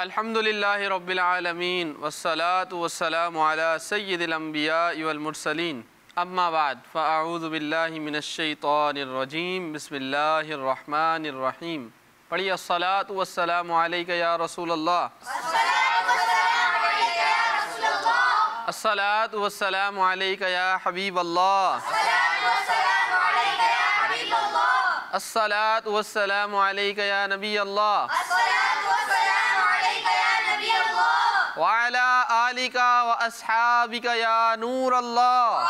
अल्हम्दुलिल्लाहि रब्बिल आलमीन वस्सलातु वस्सलामु अला सय्यिदिल अंबिया वल मुरसलीन अम्मा बाद फ़अऊज़ु बिल्लाहि मिनश शैतानिर रजीम बिस्मिल्लाहिर रहमानिर रहीम। पढ़िए अस्सलातु वस्सलामु अलैका या रसूलल्लाह, अस्सलातु वस्सलामु अलैका या हबीबल्लाह, अस्सलातु वस्सलामु अलैका या नबीयल्लाह व अला आलिका व अस्हाबिका या नूरल्लाह।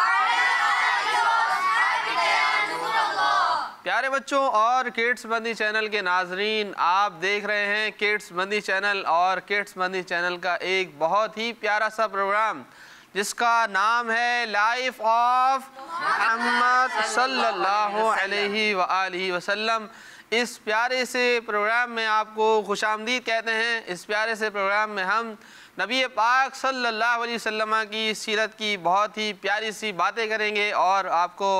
प्यारे बच्चों और किड्स बंदी चैनल के नाजरीन, आप देख रहे हैं किड्स बंदी चैनल और किड्स बंदी चैनल का एक बहुत ही प्यारा सा प्रोग्राम जिसका नाम है लाइफ ऑफ मोहम्मद सल्लल्लाहु अलैहि व आलिहि वसल्लम। इस प्यारे से प्रोग्राम में आपको खुशामदीद कहते हैं। इस प्यारे से प्रोग्राम में हम नबी पाक सल्लल्लाहु अलैहि वसल्लम की सीरत की बहुत ही प्यारी सी बातें करेंगे और आपको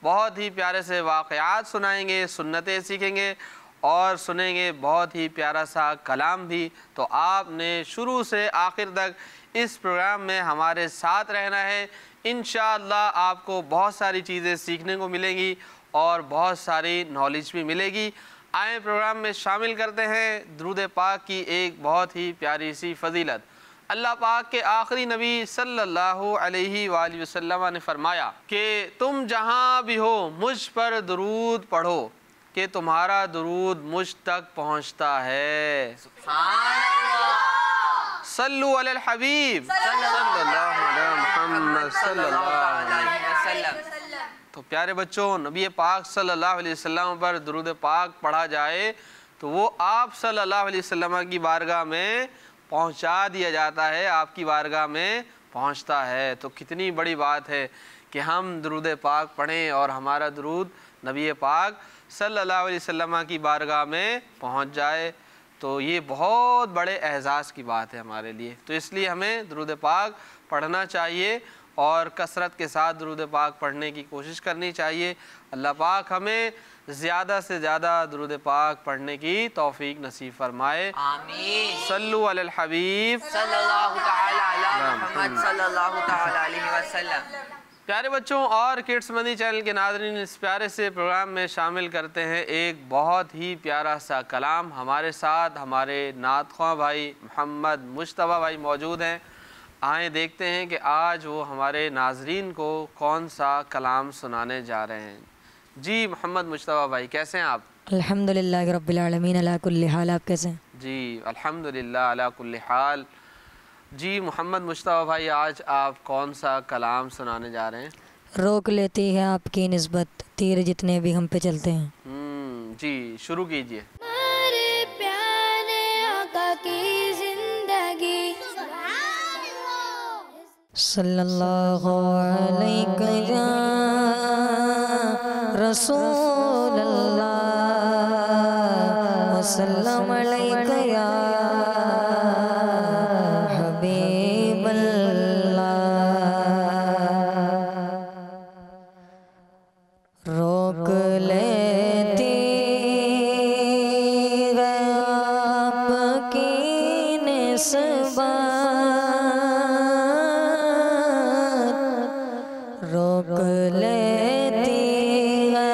बहुत ही प्यारे से वाक़यात सुनाएंगे, सुन्नतें सीखेंगे और सुनेंगे बहुत ही प्यारा सा कलाम भी। तो आपने शुरू से आखिर तक इस प्रोग्राम में हमारे साथ रहना है। इंशाअल्लाह आपको बहुत सारी चीज़ें सीखने को मिलेंगी और बहुत सारी नॉलेज भी मिलेगी। आए प्रोग्राम में शामिल करते हैं दुरूद पाक की एक बहुत ही प्यारी सी फजीलत। अल्लाह पाक के आखिरी नबी सल्लल्लाहु अलैहि वसल्लम ने फरमाया कि तुम जहाँ भी हो मुझ पर दुरूद पढ़ो कि तुम्हारा दुरूद मुझ तक पहुँचता है। सल्लु अलल हबीब सल्लल्लाहु अलैहि मुहम्मद सल्लल्लाहु अलैहि वसल्लम। तो प्यारे बच्चों, नबी पाक सल्लल्लाहु अलैहि वसल्लम पर दुरूद पाक पढ़ा जाए तो वो आप सल्लल्लाहु अलैहि वसल्लम की बारगाह में पहुंचा दिया जाता है, आपकी बारगाह में पहुंचता है। तो कितनी बड़ी बात है कि हम दुरूद पाक पढ़ें और हमारा दुरूद नबी पाक सल्लल्लाहु अलैहि वसल्लम की बारगाह में पहुंच जाए। तो ये बहुत बड़े एहसास की बात है हमारे लिए। तो इसलिए हमें दुरूद पाक पढ़ना चाहिए और कसरत के साथ दुरूद पाक पढ़ने की कोशिश करनी चाहिए। अल्लाह पाक हमें ज़्यादा से ज़्यादा दुरूद पाक पढ़ने की तौफीक नसीब फरमाए। आमीन। सल्लु अलल हबीब सल्लल्लाहु तआला अला मुहम्मद सल्लल्लाहु तआला अलैहि वसल्लम। प्यारे बच्चों और किड्स बंदी चैनल के नाज़रीन, इस प्यारे से प्रोग्राम में शामिल करते हैं एक बहुत ही प्यारा सा कलाम। हमारे साथ हमारे नात ख्वां भाई मोहम्मद मुश्तबा भाई मौजूद हैं। आए देखते हैं कि आज वो हमारे नाजरीन को कौन सा कलाम सुनाने जा रहे हैं। जी मोहम्मद मुश्तबा भाई, कैसे हैं आप? अल्हम्दुलिल्लाह रब्बिल आलमीन अला कुल्ली हाल। आप कैसे हैं? जी अल्हम्दुलिल्लाह अला कुल्ली हाल। जी मोहम्मद मुश्तबा भाई, आज आप कौन सा कलाम सुनाने जा रहे हैं? रोक लेती है आपकी निस्बत तीर जितने भी हम पे चलते हैं। जी शुरू कीजिए। सल्लल्लाहु अलैहि या रसूलल्लाह वसल्लम अलैका या हबीबल्लाह। रोक लेती है आपकी निस्बत, रोक लेती है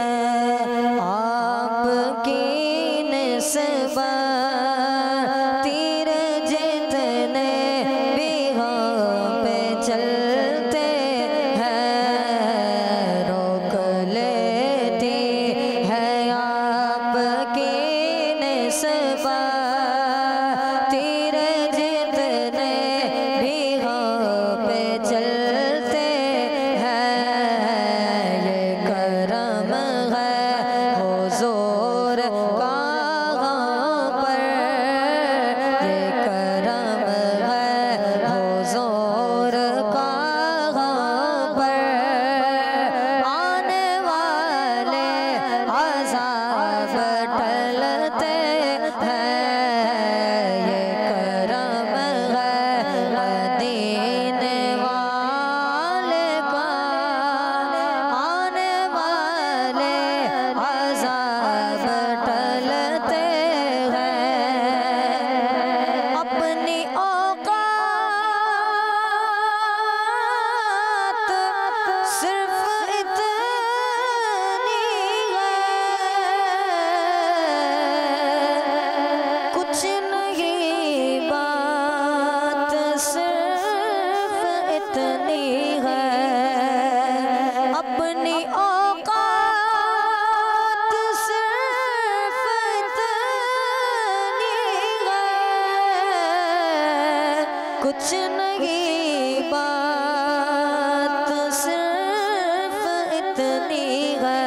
कुछ नहीं बात सिर्फ इतनी है,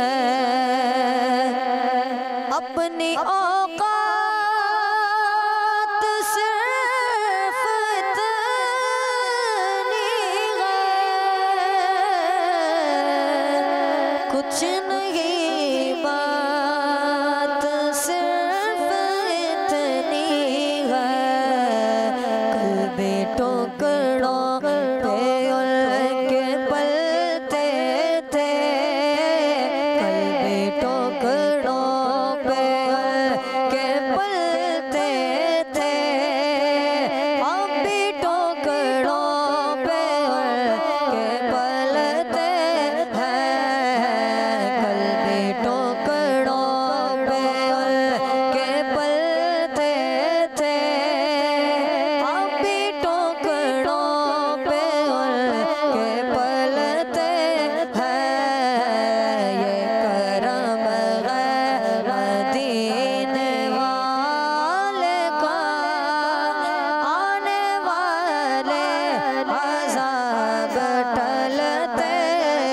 अपनी औकात सिर्फ इतनी है, कुछ नहीं बात सिर्फ इतनी है, कल्बे टुकड़ों पे उनके पलते थे, कल्बे टुकड़ों पे उनके पलते थे, हम भी टुकड़ों पे उनके पलते हैं, कल्बे टुकड़ों पे उनके पलते थे, हम भी टुकड़ों पे उनके पलते हैं, ये करम है मदीने वाले का, आने वाले अज़ाब टलते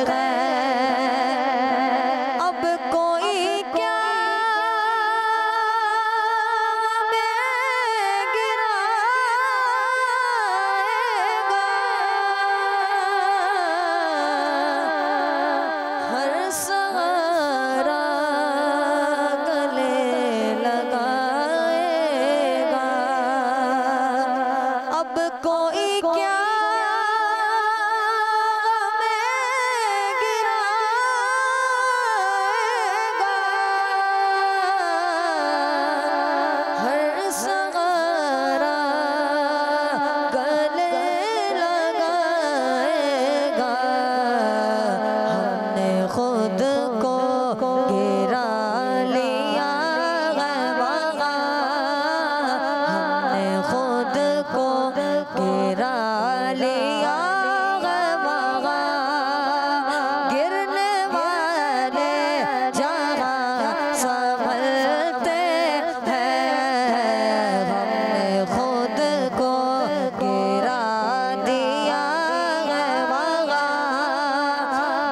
हैं, अब कोई क्या में गिराएगा, हर सहारा गले लगाएगा, अब कोई क्या में गिराएगा, हर सहारा गले लगाएगा, हमने खुद को गिरा लिया है वहाँ, हमने खुद को गिरा लिया है वहाँ, गिरने वाले जहाँ संभलते हैं, हमने खुद को गिरा दिया है वहाँ,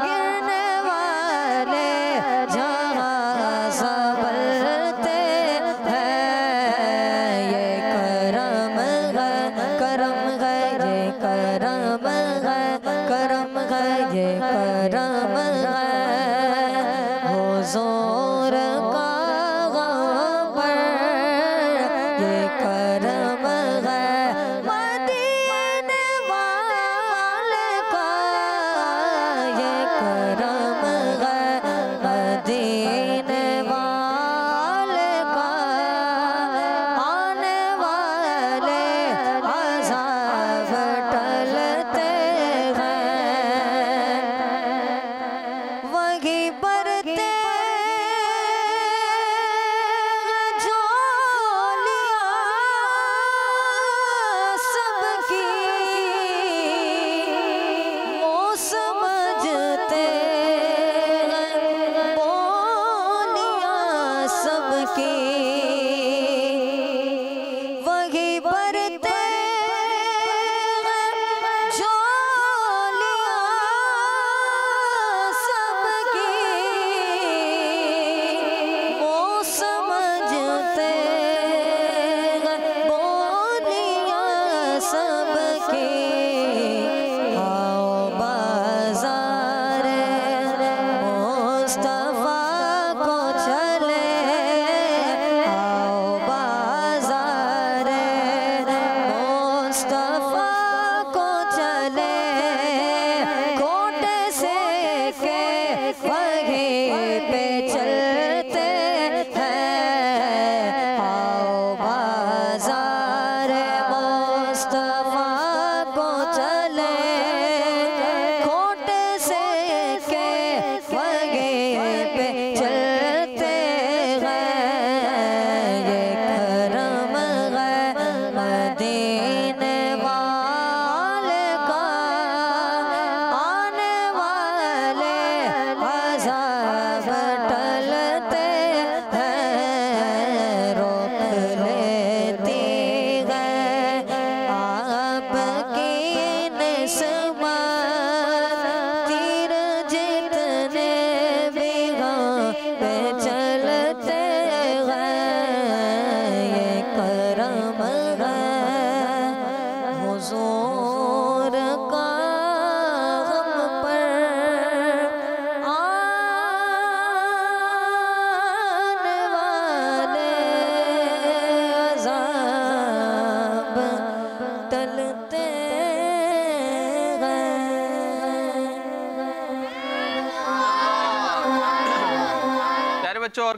गिरने वाले जहाँ संभलते हैं, ये करम है, करम है, ये करम है, करम है, ये करम है, हुज़ूर का गम पर, ये करम है मदीने वाले का, ये करम है मदीने वाले का, आने वाले अज़ाब टलते हैं, वही बरते झोलियाँ सबकी, वो समझते हैं बोलियाँ सबकी, वही बरते झोलियाँ सबकी, वो समझते हैं बोलियाँ सबकी, आओ बाज़ारे मुस्तफ़ा को चले,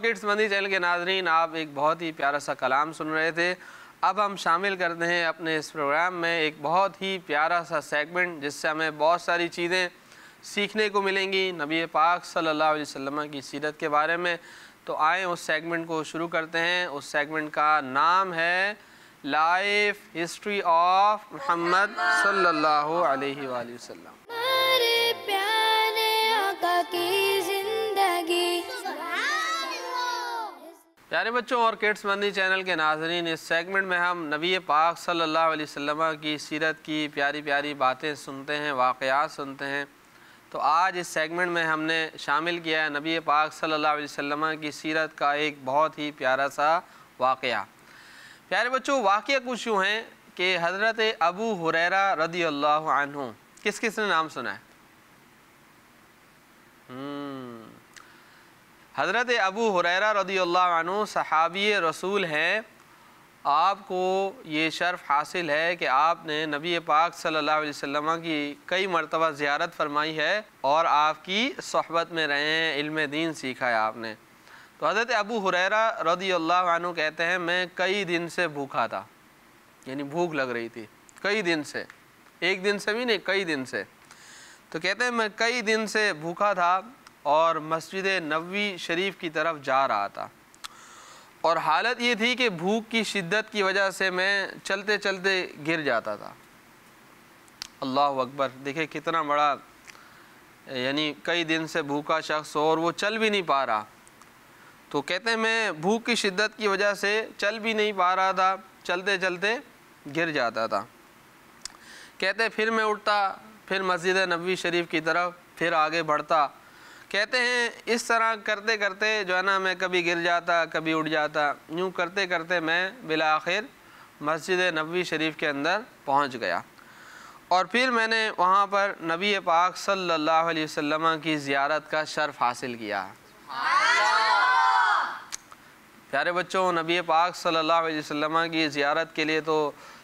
किड्स मंदी चैनल के नाजरीन, आप एक बहुत ही प्यारा सा कलाम सुन रहे थे। अब हम शामिल करते हैं अपने इस प्रोग्राम में एक बहुत ही प्यारा सा सेगमेंट जिससे हमें बहुत सारी चीज़ें सीखने को मिलेंगी नबी पाक सल्लल्लाहु अलैहि वसल्लम की सीरत के बारे में। तो आए उस सेगमेंट को शुरू करते हैं। उस सेगमेंट का नाम है लाइफ हिस्ट्री ऑफ मोहम्मद सल्लल्लाहु अलैहि वसल्लम। हमारे प्यारे आका की जिंदगी। प्यारे बच्चों और किड्स मंदी चैनल के नाजरीन, इस सेगमेंट में हम नबी पाक सल्लल्लाहु अलैहि वसल्लम की सीरत की प्यारी प्यारी बातें सुनते हैं, वाक़यात सुनते हैं। तो आज इस सेगमेंट में हमने शामिल किया है नबी पाक सल्लल्लाहु अलैहि वसल्लम की सीरत का एक बहुत ही प्यारा सा वाक़या। प्यारे बच्चों, वाक़या कुछ यूँ हैं कि हज़रत अबू हुरैरा रदियल्लाहु अन्हु, किस किस ने नाम सुना है? हज़रत अबू हुरैरा रदियल्लाहु अन्हु सहाबी रसूल हैं। आपको ये शर्फ़ हासिल है कि आपने नबी पाक सल्लल्लाहु अलैहि वसल्लम की कई मरतबा ज़ियारत फरमाई है और आपकी सोहबत में रहे हैं, इल्म दीन सीखा है आपने। तो हज़रत अबू हुरैरा रदियल्लाहु अन्हु कहते हैं, मैं कई दिन से भूखा था, यानी भूख लग रही थी कई दिन से, एक दिन से भी नहीं, कई दिन से। तो कहते हैं मैं कई दिन से भूखा था और मस्जिद नबवी शरीफ की तरफ जा रहा था और हालत ये थी कि भूख की शिद्दत की वजह से मैं चलते चलते गिर जाता था। अल्लाह अकबर, देखिए कितना बड़ा, यानी कई दिन से भूखा शख्स और वो चल भी नहीं पा रहा। तो कहते हैं मैं भूख की शिद्दत की वजह से चल भी नहीं पा रहा था, चलते चलते गिर जाता था। कहते फिर मैं उठता, फिर मस्जिद नबवी शरीफ की तरफ फिर आगे बढ़ता। कहते हैं इस तरह करते करते जो है ना, मैं कभी गिर जाता कभी उठ जाता, यूँ करते करते मैं बिला आखिर मस्जिद नबवी शरीफ के अंदर पहुँच गया और फिर मैंने वहाँ पर नबी पाक सल्लल्लाहु अलैहि वसल्लम की ज़ियारत का शर्फ़ हासिल किया। प्यारे बच्चों, नबी पाक सल्लल्लाहु अलैहि वसल्लम की ज़ियारत के लिए तो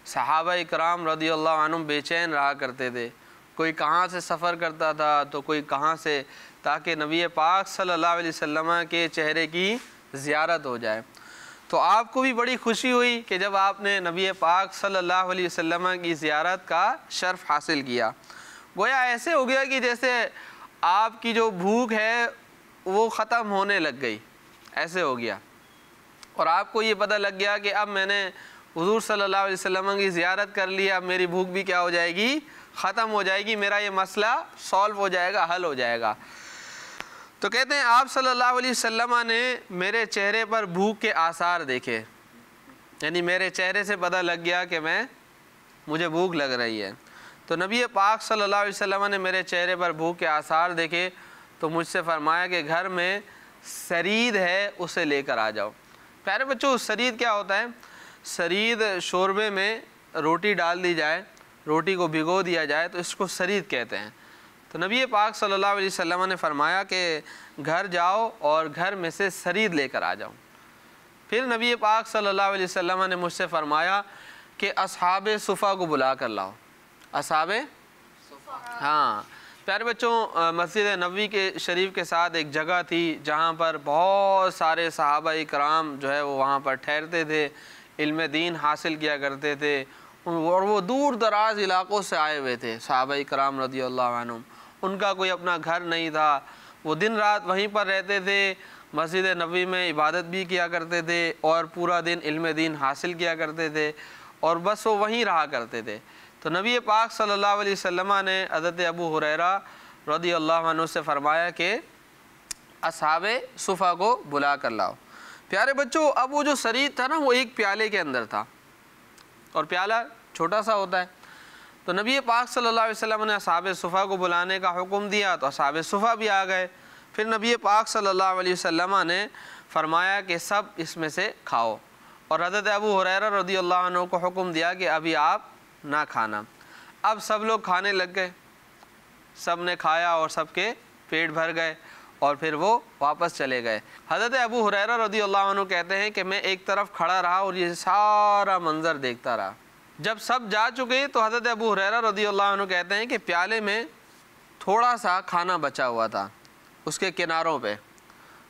सहाबा इकराम रदियल्लाहु अन्हुम बेचैन रहा करते थे। कोई कहाँ से सफ़र करता था तो कोई कहाँ से, ताकि नबी पाक सल्लल्लाहु अलैहि वसल्लम के चेहरे की ज़ियारत हो जाए। तो आपको भी बड़ी खुशी हुई कि जब आपने नबी पाक सल्लल्लाहु अलैहि वसल्लम की ज़ियारत का शर्फ़ हासिल किया। गोया ऐसे हो गया कि जैसे आपकी जो भूख है वो ख़त्म होने लग गई, ऐसे हो गया। और आपको ये पता लग गया कि अब मैंने हुज़ूर सल्लल्लाहु अलैहि वसल्लम की ज़ियारत कर ली, अब मेरी भूख भी क्या हो जाएगी, ख़त्म हो जाएगी, मेरा ये मसला सॉल्व हो जाएगा, हल हो जाएगा। तो कहते हैं आप सल्लल्लाहु अलैहि वसल्लम ने मेरे चेहरे पर भूख के आसार देखे, यानी मेरे चेहरे से पता लग गया कि मुझे भूख लग रही है। तो नबी पाक सल्लल्लाहु अलैहि वसल्लम ने मेरे चेहरे पर भूख के आसार देखे तो मुझसे फरमाया कि घर में सरीद है, उसे लेकर आ जाओ। प्यारे बच्चों, सरीद क्या होता है? सरीद शोरबे में रोटी डाल दी जाए, रोटी को भिगो दिया जाए तो इसको सरीद कहते हैं। तो नबी पाक सल्लल्लाहु अलैहि वसल्लम ने फरमाया कि घर जाओ और घर में से सरीद लेकर आ जाओ। फिर नबी पाक सल्लल्लाहु अलैहि वसल्लम ने मुझसे फरमाया कि असहाबे सुफ़ा को बुला कर लाओ। असहाबे सुफ़ा, हाँ प्यारे बच्चों, मस्जिद नबवी के शरीफ के साथ एक जगह थी जहाँ पर बहुत सारे सहाबा इकराम जो है वो वहाँ पर ठहरते थे, इल्म दीन हासिल किया करते थे और वो दूर दराज इलाक़ों से आए हुए थे सहाबा इकराम रदियल्लाहु अन्हुम। उनका कोई अपना घर नहीं था, वो दिन रात वहीं पर रहते थे, मस्जिद नबवी में इबादत भी किया करते थे और पूरा दिन इल्म दीन हासिल किया करते थे और बस वो वहीं रहा करते थे। तो नबी पाक सल्लल्लाहु अलैहि वसल्लम ने हज़रत अबू हुरैरा रदियल्लाहु अन्हु से फरमाया कि असहाबे सुफ़ा को बुला कर लाओ। प्यारे बच्चों, अब वो जो सरीद था ना वो एक प्याले के अंदर था और प्याला छोटा सा होता है। तो नबी पाक सल्लल्लाहु अलैहि वसल्लम ने असहाबे सुफ़ा को बुलाने का हुक्म दिया तो असहाबे सुफ़ा भी आ गए। फिर नबी पाक सल्लल्लाहु अलैहि वसल्लम ने फरमाया कि सब इसमें से खाओ और हज़रत अबू हुरैरा रदियल्लाहु अन्हु को हुक्म दिया कि अभी आप ना खाना। अब सब लोग खाने लग गए, सब ने खाया और सबके पेट भर गए और फिर वो वापस चले गए। हज़रत अबू हुरैरा रदियल्लाहु अन्हु कहते हैं कि मैं एक तरफ खड़ा रहा और ये सारा मंज़र देखता रहा। जब सब जा चुके तो हज़रत अबू हुरैरा रदियल्लाहु अन्हु कहते हैं कि प्याले में थोड़ा सा खाना बचा हुआ था उसके किनारों पे।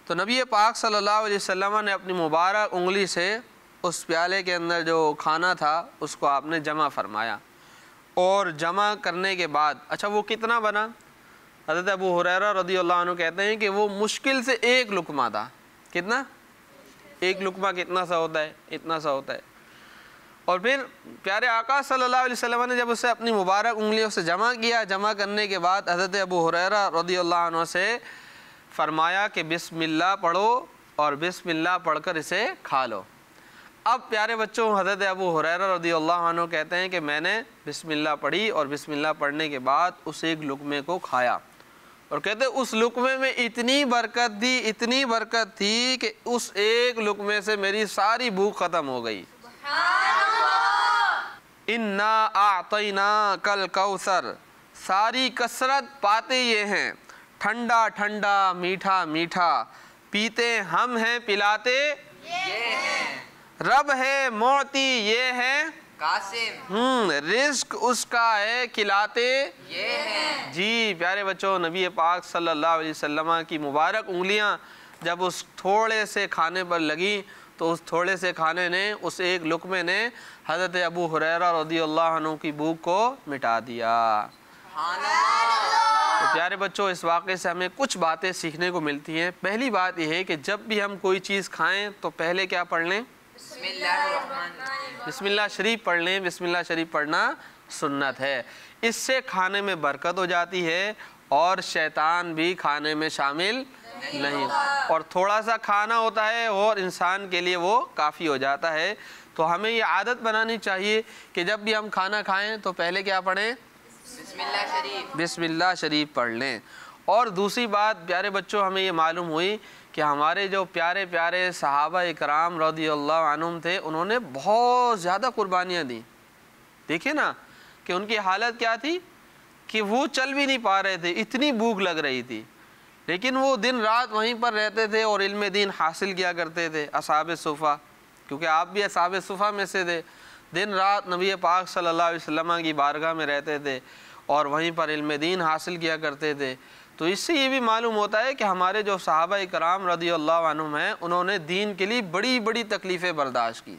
तो नबी पाक सल्लल्लाहु अलैहि वसल्लम ने अपनी मुबारक उंगली से उस प्याले के अंदर जो खाना था उसको आपने जमा फरमाया, और जमा करने के बाद अच्छा वो कितना बना? हज़रत अबू हुरैरा रज़ियल्लाहु अन्हु कहते हैं कि वो मुश्किल से एक लुकमा था। कितना? एक लुकमा कितना सा होता है? इतना सा होता है। और फिर प्यारे आका सल्लल्लाहु अलैहि वसल्लम ने जब उसे अपनी मुबारक उंगलियों से जमा किया, जमा करने के बाद हज़रत अबू हुरैरा रज़ियल्लाहु अन्हु से फरमाया कि बिस्मिल्लाह पढ़ो और बिस्मिल्लाह पढ़कर इसे खा लो। अब प्यारे बच्चों, हज़रत अबू हुरैरा रज़ियल्लाहु अन्हु कहते हैं कि मैंने बिस्मिल्लाह पढ़ी और बिस्मिल्लाह पढ़ने के बाद उस एक लुकमे को खाया, और कहते उस लुकमे में इतनी बरकत थी, इतनी बरकत थी कि उस एक लुकमे से मेरी सारी भूख ख़त्म हो गई। इन्ना आतैना कल कौसर, सारी कसरत पाते ये हैं, ठंडा ठंडा मीठा मीठा, पीते हम हैं पिलाते ये हैं, रब है मोती ये है कासिम, रिस्क उसका है खिलाते ये हैं। जी प्यारे बच्चों, नबी पाक सल्लल्लाहु अलैहि वसल्लम की मुबारक उंगलियां जब उस थोड़े से खाने पर लगी तो उस थोड़े से खाने ने, उस एक लुकमे ने हज़रत अबू हुरैरा रज़ियल्लाहु अन्हु की भूख को मिटा दिया। तो प्यारे बच्चों, इस वाक़े से हमें कुछ बातें सीखने को मिलती हैं। पहली बात यह है कि जब भी हम कोई चीज़ खाएं तो पहले क्या पढ़ लें? बिस्मिल्लाह शरीफ पढ़ लें। बिस्मिल्लाह शरीफ पढ़ना सुन्नत है। इससे खाने में बरकत हो जाती है और शैतान भी खाने में शामिल नहीं, और थोड़ा सा खाना होता है और इंसान के लिए वो काफ़ी हो जाता है। तो हमें ये आदत बनानी चाहिए कि जब भी हम खाना खाएं तो पहले क्या पढ़ें? बिस्मिल्लाह शरीफ पढ़ लें। और दूसरी बात प्यारे बच्चों, हमें ये मालूम हुई कि हमारे जो प्यारे प्यारे सहाबा इकराम रज़ियल्लाहु अन्हुम थे, उन्होंने बहुत ज़्यादा कुर्बानियाँ दी। देखिए ना कि उनकी हालत क्या थी कि वो चल भी नहीं पा रहे थे, इतनी भूख लग रही थी, लेकिन वो दिन रात वहीं पर रहते थे और इल्म दीन हासिल किया करते थे। असहाबे सुफ़ा, क्योंकि आप भी असहाबे सुफ़ा में से थे, दिन रात नबी पाक सल्लल्लाहु अलैहि वसल्लम की बारगाह में रहते थे और वहीं पर इल्म दीन हासिल किया करते थे। तो इससे ये भी मालूम होता है कि हमारे जो सहाबा इकराम रज़ियल्लाहु अन्हुम हैं, उन्होंने दीन के लिए बड़ी बड़ी तकलीफ़ें बर्दाश्त की,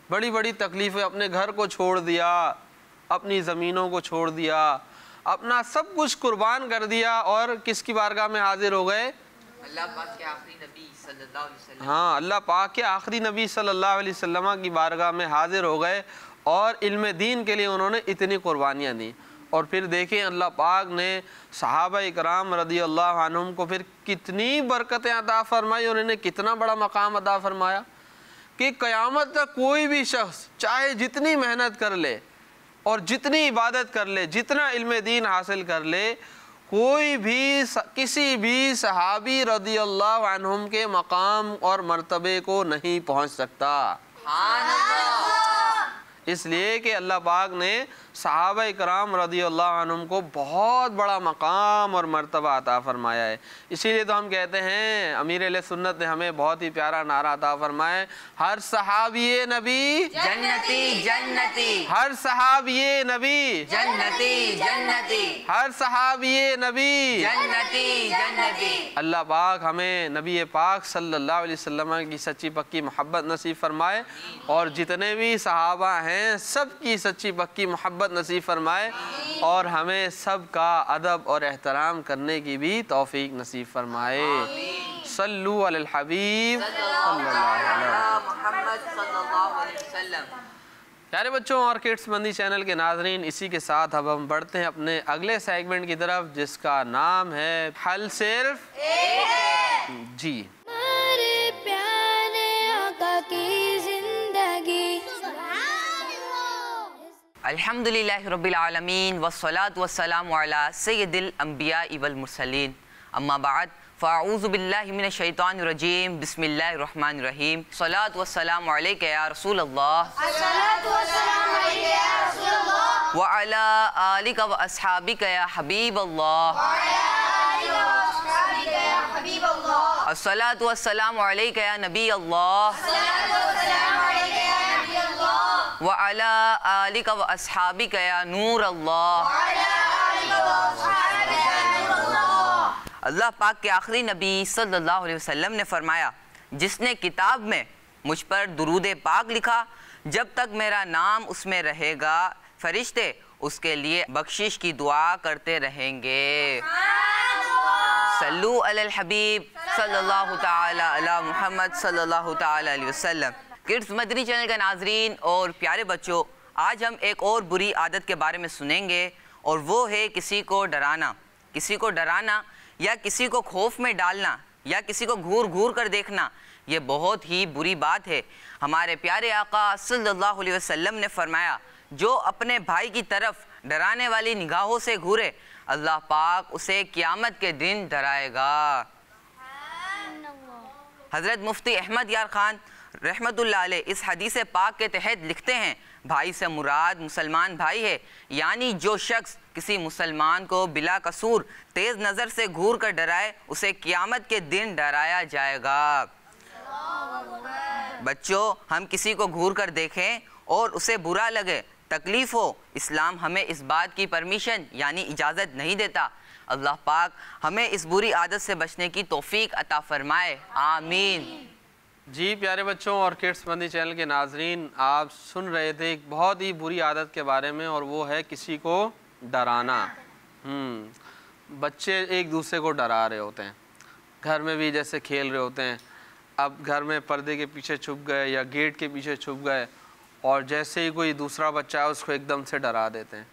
बड़ी बड़ी तकलीफ़ें, अपने घर को छोड़ दिया, अपनी ज़मीनों को छोड़ दिया, अपना सब कुछ कुर्बान कर दिया और किसकी बारगाह में हाजिर हो गए? अल्लाह पाक के आखिरी नबी सल्लल्लाहु अलैहि वसल्लम। हाँ, अल्लाह पाक के आखिरी नबी सल्लल्लाहु अलैहि वसल्लम की बारगाह में हाजिर हो गए और इल्म दीन के लिए उन्होंने इतनी कुर्बानियाँ दी। और फिर देखें अल्लाह पाक ने सहाबा इकराम रज़ियल्लाहु अन्हुम को फिर कितनी बरकतें अता फरमाई, उन्होंने कितना बड़ा मकाम अता फरमाया कि क़यामत तक कोई भी शख्स चाहे जितनी मेहनत कर ले और जितनी इबादत कर ले, जितना इल्म दीन हासिल कर ले, कोई भी किसी भी सहाबी रज़ियल्लाहु अन्हुम के मकाम और मर्तबे को नहीं पहुँच सकता। इसलिए कि अल्लाह पाक ने सहाबा इकराम रज़ियल्लाहु अन्हुम को बहुत बड़ा मकाम और मर्तबा अता फरमाया है। इसीलिए तो हम कहते हैं, अमीर अहले सुन्नत ने हमें बहुत ही प्यारा नारा अता फरमाया, हर सहाबी नबी जन्नती जन्नती, हर सहाबी नबी जन्नती जन्नती, हर सहाबी नबी जन्नती जन्नती। अल्लाह पाक हमें नबी पाक सल्लल्लाहु अलैहि वसल्लम की सच्ची पक्की मोहब्बत नसीब फरमाए और जितने भी सहाबा हैं सब की सच्ची पक्की मोहब्बत नसीब फरमाए और हमें सब का अदब और एहतराम करने की भी तौफीक नसीब फरमाए। सल्लु अलल हबीब सल्लल्लाहु अलैहि वसल्लम। प्यारे बच्चों और किड्स मंदी चैनल के नाज़रीन, इसी के साथ अब हम बढ़ते हैं अपने अगले सेगमेंट की तरफ जिसका नाम है हल सिर्फ जी। अल्हम्दुलिल्लाहि रब्बिल आलमीन वस्सलातु वस्सलामु अला सय्यिदिल अंबिया वल मुरसलीन, अम्मा बाद फ़अऊज़ु बिल्लाहि मिनश शैतानिर रजीम, बिस्मिल्लाहिर रहमानिर रहीम। सलातु वस्सलामु अलैका या रसूल अल्लाह, अस्सलातु वस्सलामु अलैका या रसूल अल्लाह, व अला आलिका व अस्हाबिका या हबीब अल्लाह, व अला आलिका व अस्हाबिका या हबीब अल्लाह, अस्सलातु वस्सलामु अलैका या नबी अल्लाह, अस्सलातु वस्सलामु अलैका या नबी अल्लाह, व अला आलिका व अस्हाबिका या नूर अल्लाह, व अला आलिका व अस्हाबिका या नूर अल्लाह। अल्लाह पाक के आखिरी नबी सल्लल्लाहु अलैहि वसल्लम ने फरमाया, जिसने किताब में मुझ पर दुरूद पाक लिखा, जब तक मेरा नाम उसमें रहेगा फरिश्ते उसके लिए बख्शिश की दुआ करते रहेंगे। सल्लू अलल हबीब सल्लल्लाहु ताला अला मुहम्मद सल्लल्लाहु ताला अलैहि वसल्लम। किड्स मदनी चैनल के नाजरीन और प्यारे बच्चों, आज हम एक और बुरी आदत के बारे में सुनेंगे और वो है किसी को डराना। किसी को डराना या किसी को खौफ में डालना या किसी को घूर घूर कर देखना, ये बहुत ही बुरी बात है। हमारे प्यारे आका सल्लल्लाहु अलैहि वसल्लम ने फरमाया, जो अपने भाई की तरफ डराने वाली निगाहों से घूरे, अल्लाह पाक उसे क़यामत के दिन डराएगा। हज़रत मुफ्ती अहमद यार ख़ान रहमतुल्लाह अलैह इस हदीस पाक के तहत लिखते हैं, भाई से मुराद मुसलमान भाई है, यानी जो शख्स किसी मुसलमान को बिला कसूर तेज़ नज़र से घूर कर डराए, उसे क़यामत के दिन डराया जाएगा। बच्चों, हम किसी को घूर कर देखें और उसे बुरा लगे, तकलीफ़ हो, इस्लाम हमें इस बात की परमिशन यानी इजाज़त नहीं देता। अल्लाह पाक हमें इस बुरी आदत से बचने की तौफीक अता फरमाए, आमीन। जी प्यारे बच्चों और किड्स मदनी चैनल के नाजरीन, आप सुन रहे थे एक बहुत ही बुरी आदत के बारे में, और वो है किसी को डराना। बच्चे एक दूसरे को डरा रहे होते हैं, घर में भी जैसे खेल रहे होते हैं, अब घर में पर्दे के पीछे छुप गए या गेट के पीछे छुप गए, और जैसे ही कोई दूसरा बच्चा है उसको एकदम से डरा देते हैं।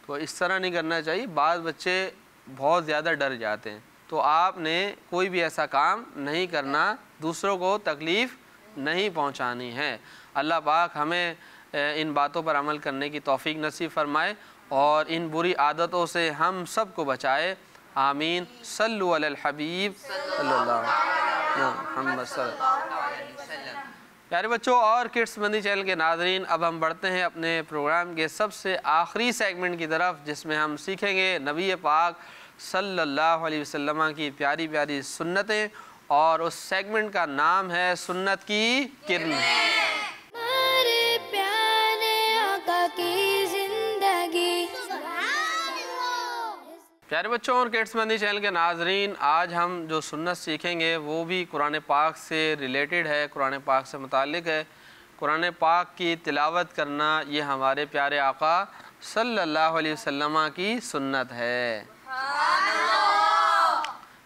तो इस तरह नहीं करना चाहिए, बाद बच्चे बहुत ज़्यादा डर जाते हैं। तो आपने कोई भी ऐसा काम नहीं करना, दूसरों को तकलीफ़ नहीं पहुंचानी है। अल्लाह पाक हमें इन बातों पर अमल करने की तौफीक नसीब फरमाए और इन बुरी आदतों से हम सब को बचाए, आमीन। सल्लु अलल हबीब सल्लल्लाहु अलैहि वसल्लम। प्यारे बच्चों और किड्स मदनी चैनल के नाजरीन, अब हम बढ़ते हैं अपने प्रोग्राम के सबसे आखिरी सेगमेंट की तरफ, जिसमें हम सीखेंगे नबी पाक सल्लल्लाहु अलैहि वसल्लम की प्यारी प्यारी सुन्नतें, और उस सेगमेंट का नाम है सुन्नत की किरण। हमारे प्यारे आका की जिंदगी। प्यारे बच्चों और किड्स मदनी चैनल के नाजरीन, आज हम जो सुन्नत सीखेंगे वो भी कुरान पाक से रिलेटेड है, कुरान पाक से मुताल्लिक़ है। कुरान पाक की तिलावत करना ये हमारे प्यारे आका सल्लल्लाहु अलैहि वसल्लम की सुन्नत है।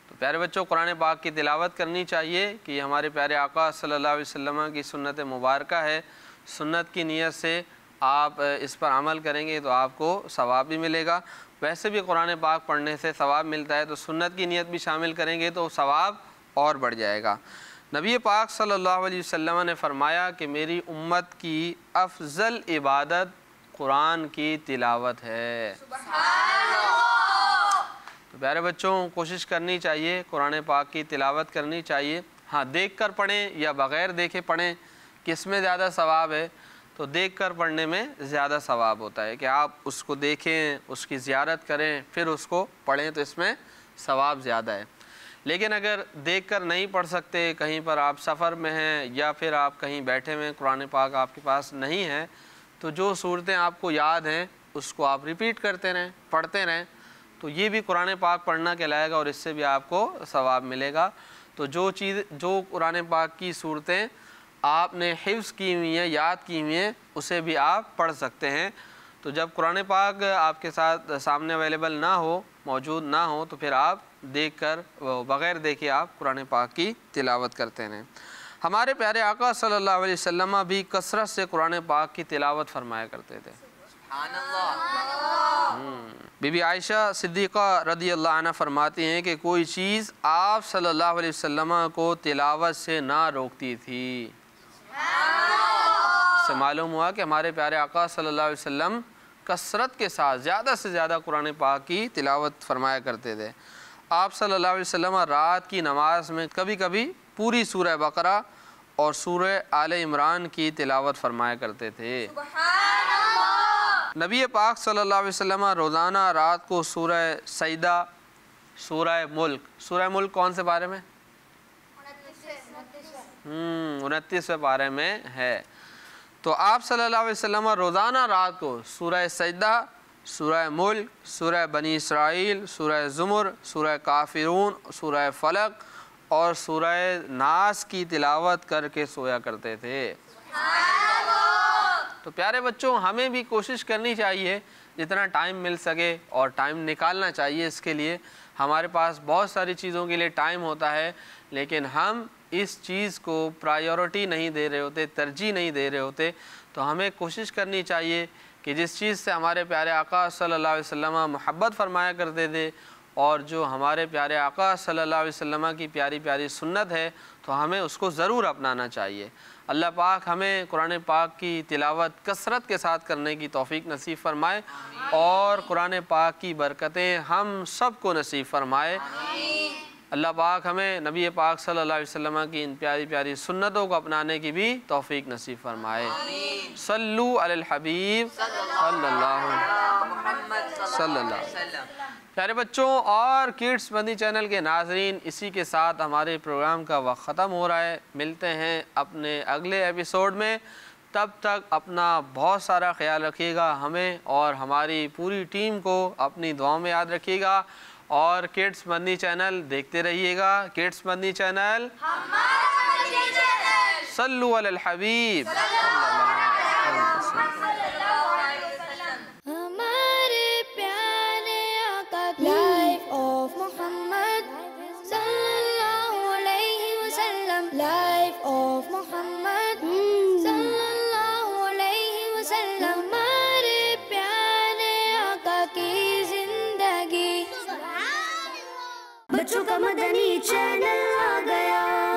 तो प्यारे बच्चों, कुरान पाक की तिलावत करनी चाहिए कि हमारे प्यारे आका सल्लल्लाहु अलैहि वसल्लम की सुन्नत मुबारक है। सुन्नत की नीयत से आप इस पर अमल करेंगे तो आपको सवाब भी मिलेगा। वैसे भी कुरान पाक पढ़ने से सवाब मिलता है, तो सुन्नत की नीयत भी शामिल करेंगे तो सवाब और बढ़ जाएगा। नबी पाक सल्लल्लाहु अलैहि वसल्लम ने फरमाया कि मेरी उम्मत की अफजल इबादत कुरान की तिलावत है। तो प्यारे बच्चों, कोशिश करनी चाहिए कुरान पाक की तिलावत करनी चाहिए। हाँ, देख कर पढ़ें या बग़ैर देखे पढ़ें, किस में ज़्यादा सवाब है? तो देख कर पढ़ने में ज़्यादा सवाब होता है कि आप उसको देखें, उसकी ज़ियारत करें, फिर उसको पढ़ें, तो इसमें सवाब ज़्यादा है। लेकिन अगर देख कर नहीं पढ़ सकते, कहीं पर आप सफ़र में हैं या फिर आप कहीं बैठे हुए कुरान पाक आपके पास नहीं है, तो जो सूरतें आपको याद हैं उसको आप रिपीट करते रहें, पढ़ते रहें, तो ये भी कुरान पाक पढ़ना कहलाएगा और इससे भी आपको सवाब मिलेगा। तो जो कुरान पाक की सूरतें आपने हिफ्ज़ की हुई हैं, याद की हुई हैं, उसे भी आप पढ़ सकते हैं। तो जब कुरान पाक आपके साथ सामने अवेलेबल ना हो, मौजूद ना हो, तो फिर आप देख कर बग़ैर देखे आप कुरान पाक की तिलावत करते रहें। हमारे प्यारे आका सल्लल्लाहु अलैहि वसल्लम भी कसरत से कुरान पाक की तिलावत फरमाया करते थे। बीबी आयशा सिद्दीक़ा रज़ियल्लाहु अन्हा फरमाती हैं कि कोई चीज़ आप सल्लल्लाहु अलैहि वसल्लम को तिलावत से ना रोकती थी। से मालूम हुआ कि हमारे प्यारे आका सल्लल्लाहु अलैहि वसल्लम कसरत के साथ ज़्यादा से ज़्यादा कुरान पाक की तिलावत फरमाया करते थे। आप सल्लल्लाहु अलैहि वसल्लम रात की नमाज में कभी कभी पूरी सूरह बकरा और सूरह आले इमरान की तिलावत फरमाया करते थे। नबी पाक सल्लल्लाहु अलैहि वसल्लम रोज़ाना रात को सूरह सजदा, सूरह मुल्क कौन से पारे में? 29वें पारे में है। तो आप सल्लल्लाहु अलैहि वसल्लम रोज़ाना रात को सूरह सजदा, सूरह मुल्क, सूरह बनी इसराइल, सूरह ज़ुमर, सूरह काफिरून, सूरह फलक और सूरह नास की तिलावत करके सोया करते थे। तो प्यारे बच्चों, हमें भी कोशिश करनी चाहिए जितना टाइम मिल सके, और टाइम निकालना चाहिए इसके लिए। हमारे पास बहुत सारी चीज़ों के लिए टाइम होता है, लेकिन हम इस चीज़ को प्रायोरिटी नहीं दे रहे होते, तरजीह नहीं दे रहे होते। तो हमें कोशिश करनी चाहिए कि जिस चीज़ से हमारे प्यारे आका सल्लल्लाहु अलैहि वसल्लम मोहब्बत फरमाया करते थे, और जो हमारे प्यारे आका सल्लल्लाहु अलैहि वसल्लम की प्यारी प्यारी सुन्नत है, तो हमें उसको ज़रूर अपनाना चाहिए। अल्लाह पाक हमें कुरान पाक की तिलावत कसरत के साथ करने की तौफीक नसीब फरमाए, और कुरान पाक की बरकतें हम सबको नसीब फरमाए। अल्लाह पाक हमें नबी पाक सल्लल्लाहु अलैहि वसल्लम की इन प्यारी प्यारी सुन्नतों को अपनाने की भी तौफीक नसीब फरमाए। सल्लु अलल हबीब सल्लल्लाहु अलैहि वसल्लम। प्यारे बच्चों और किड्स मदनी चैनल के नाज़रीन, इसी के साथ हमारे प्रोग्राम का वक्त ख़त्म हो रहा है। मिलते हैं अपने अगले एपिसोड में। तब तक अपना बहुत सारा ख्याल रखिएगा, हमें और हमारी पूरी टीम को अपनी दुआओं में याद रखिएगा, और किड्स मदनी चैनल देखते रहिएगा। किड्स मदनी चैनल, सल्लु अलल हबीब। हमारे प्यारे आका लाइफ ऑफ मोहम्मद सल्लल्लाहु अलैहि वसल्लम, लाइफ ऑफ मोहम्मद सल्लल्लाहु अलैहि वसल्लम। हमारे प्यारे आका की जिंदगी, बच्चों का मदनी चैनल आ गया।